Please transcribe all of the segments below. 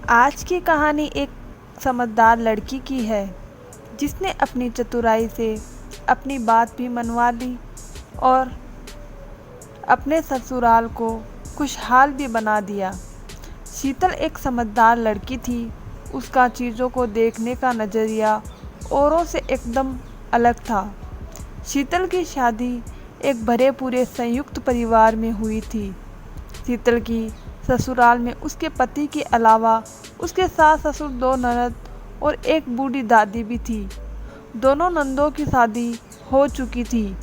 आज की कहानी एक समझदार लड़की की है जिसने अपनी चतुराई से अपनी बात भी मनवा ली और अपने ससुराल को खुशहाल भी बना दिया। शीतल एक समझदार लड़की थी। उसका चीज़ों को देखने का नज़रिया औरों से एकदम अलग था। शीतल की शादी एक भरे पूरे संयुक्त परिवार में हुई थी। शीतल की ससुराल में उसके पति के अलावा उसके सास ससुर, दो ननद और एक बूढ़ी दादी भी थी। दोनों नंदों की शादी हो चुकी थी,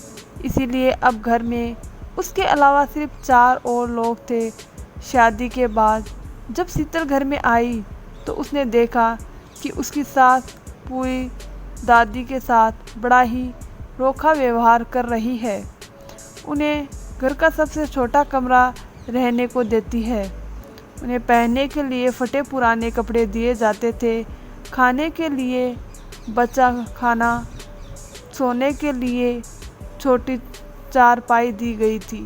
इसीलिए अब घर में उसके अलावा सिर्फ 4 और लोग थे। शादी के बाद जब शीतल घर में आई तो उसने देखा कि उसकी सास पूरी दादी के साथ बड़ा ही रोखा व्यवहार कर रही है। उन्हें घर का सबसे छोटा कमरा रहने को देती है। उन्हें पहनने के लिए फटे पुराने कपड़े दिए जाते थे, खाने के लिए बचा खाना, सोने के लिए छोटी चारपाई दी गई थी।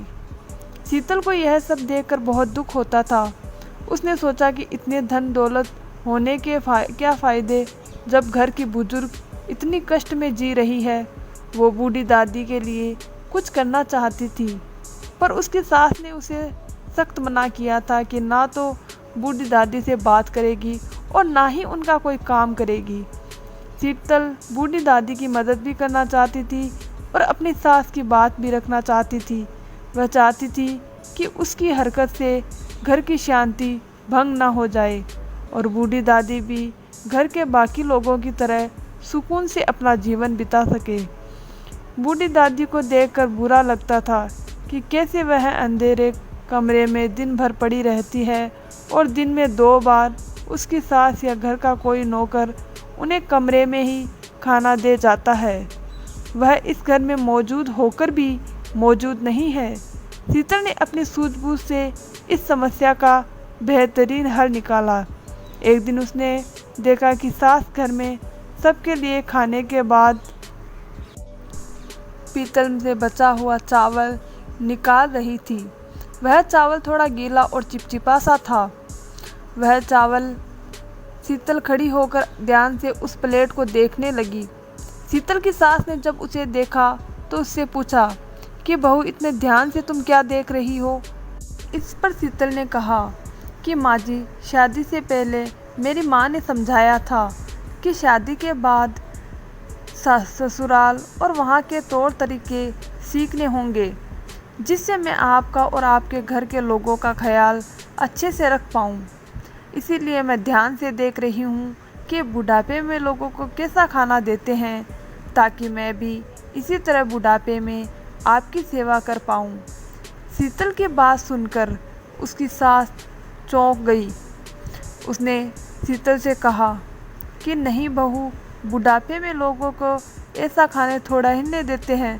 शीतल को यह सब देखकर बहुत दुख होता था। उसने सोचा कि इतने धन दौलत होने के क्या फ़ायदे जब घर की बुजुर्ग इतनी कष्ट में जी रही है। वो बूढ़ी दादी के लिए कुछ करना चाहती थी, पर उसकी सास ने उसे सख्त मना किया था कि ना तो बूढ़ी दादी से बात करेगी और ना ही उनका कोई काम करेगी। शीतल बूढ़ी दादी की मदद भी करना चाहती थी और अपनी सास की बात भी रखना चाहती थी। वह चाहती थी कि उसकी हरकत से घर की शांति भंग ना हो जाए और बूढ़ी दादी भी घर के बाकी लोगों की तरह सुकून से अपना जीवन बिता सके। बूढ़ी दादी को देखकर बुरा लगता था कि कैसे वह अंधेरे कमरे में दिन भर पड़ी रहती है और दिन में 2 बार उसकी सास या घर का कोई नौकर उन्हें कमरे में ही खाना दे जाता है। वह इस घर में मौजूद होकर भी मौजूद नहीं है। शीतल ने अपनी सूझबूझ से इस समस्या का बेहतरीन हल निकाला। एक दिन उसने देखा कि सास घर में सबके लिए खाने के बाद पीतल से बचा हुआ चावल निकाल रही थी। वह चावल थोड़ा गीला और चिपचिपा सा था। वह चावल शीतल खड़ी होकर ध्यान से उस प्लेट को देखने लगी। शीतल की सास ने जब उसे देखा तो उससे पूछा कि बहू, इतने ध्यान से तुम क्या देख रही हो? इस पर शीतल ने कहा कि माँ जी, शादी से पहले मेरी माँ ने समझाया था कि शादी के बाद ससुराल और वहाँ के तौर तरीके सीखने होंगे, जिससे मैं आपका और आपके घर के लोगों का ख्याल अच्छे से रख पाऊँ। इसीलिए मैं ध्यान से देख रही हूँ कि बुढ़ापे में लोगों को कैसा खाना देते हैं, ताकि मैं भी इसी तरह बुढ़ापे में आपकी सेवा कर पाऊँ। शीतल की बात सुनकर उसकी सास चौंक गई। उसने शीतल से कहा कि नहीं बहू, बुढ़ापे में लोगों को ऐसा खाने थोड़ा ही नहीं देते हैं।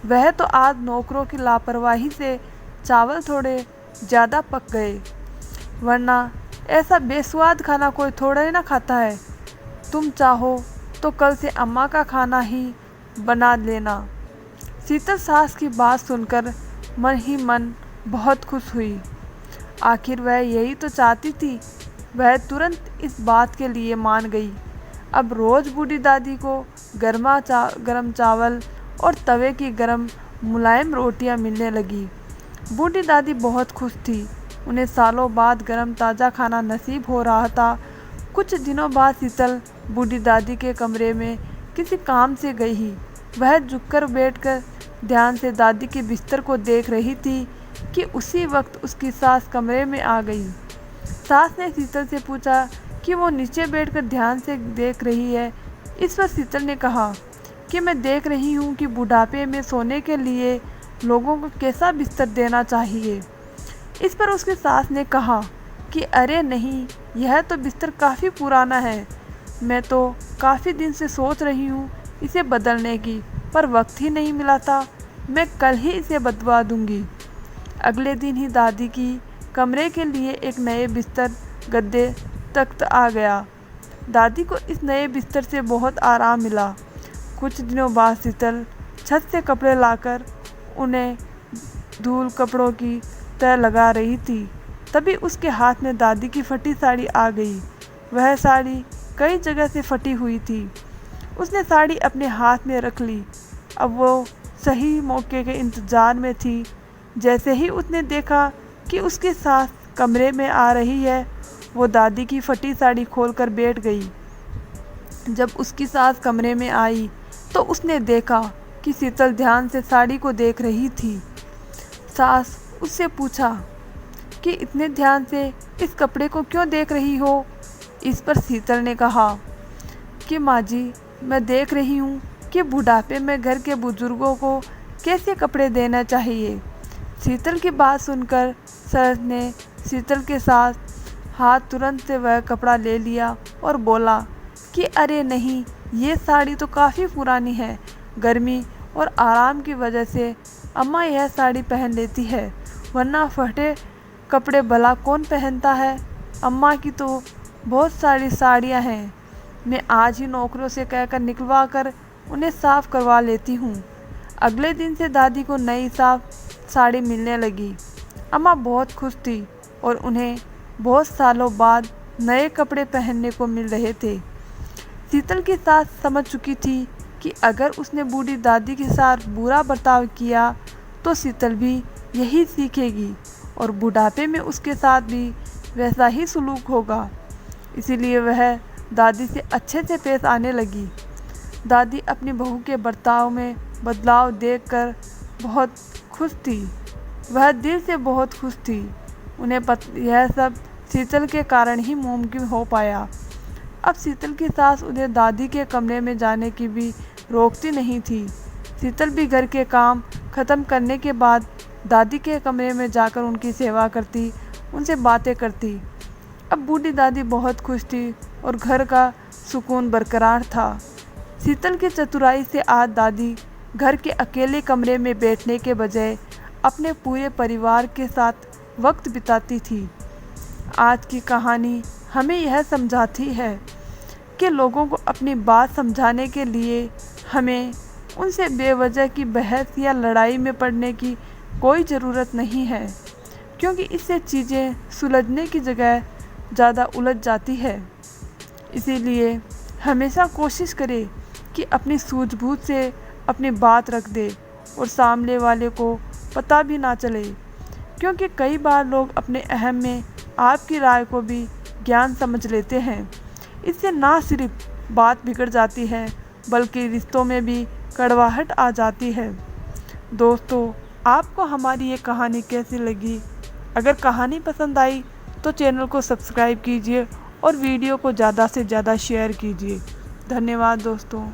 वह तो आज नौकरों की लापरवाही से चावल थोड़े ज़्यादा पक गए, वरना ऐसा बेस्वाद खाना कोई थोड़ा ही ना खाता है। तुम चाहो तो कल से अम्मा का खाना ही बना लेना। शीतल सास की बात सुनकर मन ही मन बहुत खुश हुई। आखिर वह यही तो चाहती थी। वह तुरंत इस बात के लिए मान गई। अब रोज़ बूढ़ी दादी को गरम चावल और तवे की गरम मुलायम रोटियां मिलने लगी। बूढ़ी दादी बहुत खुश थी। उन्हें सालों बाद गरम ताज़ा खाना नसीब हो रहा था। कुछ दिनों बाद शीतल बूढ़ी दादी के कमरे में किसी काम से गई ही। वह झुककर बैठकर ध्यान से दादी के बिस्तर को देख रही थी कि उसी वक्त उसकी सास कमरे में आ गई। सास ने शीतल से पूछा कि वो नीचे बैठकर ध्यान से देख रही है। इस पर शीतल ने कहा कि मैं देख रही हूँ कि बुढ़ापे में सोने के लिए लोगों को कैसा बिस्तर देना चाहिए। इस पर उसकी सास ने कहा कि अरे नहीं, यह तो बिस्तर काफ़ी पुराना है। मैं तो काफ़ी दिन से सोच रही हूँ इसे बदलने की, पर वक्त ही नहीं मिला था। मैं कल ही इसे बदलवा दूँगी। अगले दिन ही दादी की कमरे के लिए एक नए बिस्तर, गद्दे, तख्त आ गया। दादी को इस नए बिस्तर से बहुत आराम मिला। कुछ दिनों बाद शीतल छत से कपड़े लाकर उन्हें धूल कपड़ों की तह लगा रही थी। तभी उसके हाथ में दादी की फटी साड़ी आ गई। वह साड़ी कई जगह से फटी हुई थी। उसने साड़ी अपने हाथ में रख ली। अब वो सही मौके के इंतज़ार में थी। जैसे ही उसने देखा कि उसकी सास कमरे में आ रही है, वो दादी की फटी साड़ी खोलकर बैठ गई। जब उसकी सास कमरे में आई तो उसने देखा कि शीतल ध्यान से साड़ी को देख रही थी। सास उससे पूछा कि इतने ध्यान से इस कपड़े को क्यों देख रही हो? इस पर शीतल ने कहा कि माँ जी, मैं देख रही हूँ कि बुढ़ापे में घर के बुजुर्गों को कैसे कपड़े देना चाहिए। शीतल की बात सुनकर शरद ने शीतल के साथ हाथ तुरंत से वह कपड़ा ले लिया और बोला कि अरे नहीं, ये साड़ी तो काफ़ी पुरानी है। गर्मी और आराम की वजह से अम्मा यह साड़ी पहन लेती है, वरना फटे कपड़े भला कौन पहनता है। अम्मा की तो बहुत सारी साड़ियाँ हैं। मैं आज ही नौकरों से कहकर निकलवा कर उन्हें साफ़ करवा लेती हूँ। अगले दिन से दादी को नई साफ साड़ी मिलने लगी। अम्मा बहुत खुश थी और उन्हें बहुत सालों बाद नए कपड़े पहनने को मिल रहे थे। शीतल की सास समझ चुकी थी कि अगर उसने बूढ़ी दादी के साथ बुरा बर्ताव किया तो शीतल भी यही सीखेगी और बुढ़ापे में उसके साथ भी वैसा ही सलूक होगा। इसीलिए वह दादी से अच्छे से पेश आने लगी। दादी अपनी बहू के बर्ताव में बदलाव देखकर बहुत खुश थी। वह दिल से बहुत खुश थी। उन्हें यह सब शीतल के कारण ही मुमकिन हो पाया। अब शीतल की सास उन्हें दादी के कमरे में जाने की भी रोकती नहीं थी। शीतल भी घर के काम ख़त्म करने के बाद दादी के कमरे में जाकर उनकी सेवा करती, उनसे बातें करती। अब बूढ़ी दादी बहुत खुश थी और घर का सुकून बरकरार था। शीतल की चतुराई से आज दादी घर के अकेले कमरे में बैठने के बजाय अपने पूरे परिवार के साथ वक्त बिताती थी। आज की कहानी हमें यह समझाती है कि लोगों को अपनी बात समझाने के लिए हमें उनसे बेवजह की बहस या लड़ाई में पड़ने की कोई ज़रूरत नहीं है, क्योंकि इससे चीज़ें सुलझने की जगह ज़्यादा उलझ जाती है। इसीलिए हमेशा कोशिश करें कि अपनी सूझबूझ से अपनी बात रख दे और सामने वाले को पता भी ना चले, क्योंकि कई बार लोग अपने अहम में आपकी राय को भी ज्ञान समझ लेते हैं। इससे ना सिर्फ बात बिगड़ जाती है बल्कि रिश्तों में भी कड़वाहट आ जाती है। दोस्तों, आपको हमारी ये कहानी कैसी लगी? अगर कहानी पसंद आई तो चैनल को सब्सक्राइब कीजिए और वीडियो को ज़्यादा से ज़्यादा शेयर कीजिए। धन्यवाद दोस्तों।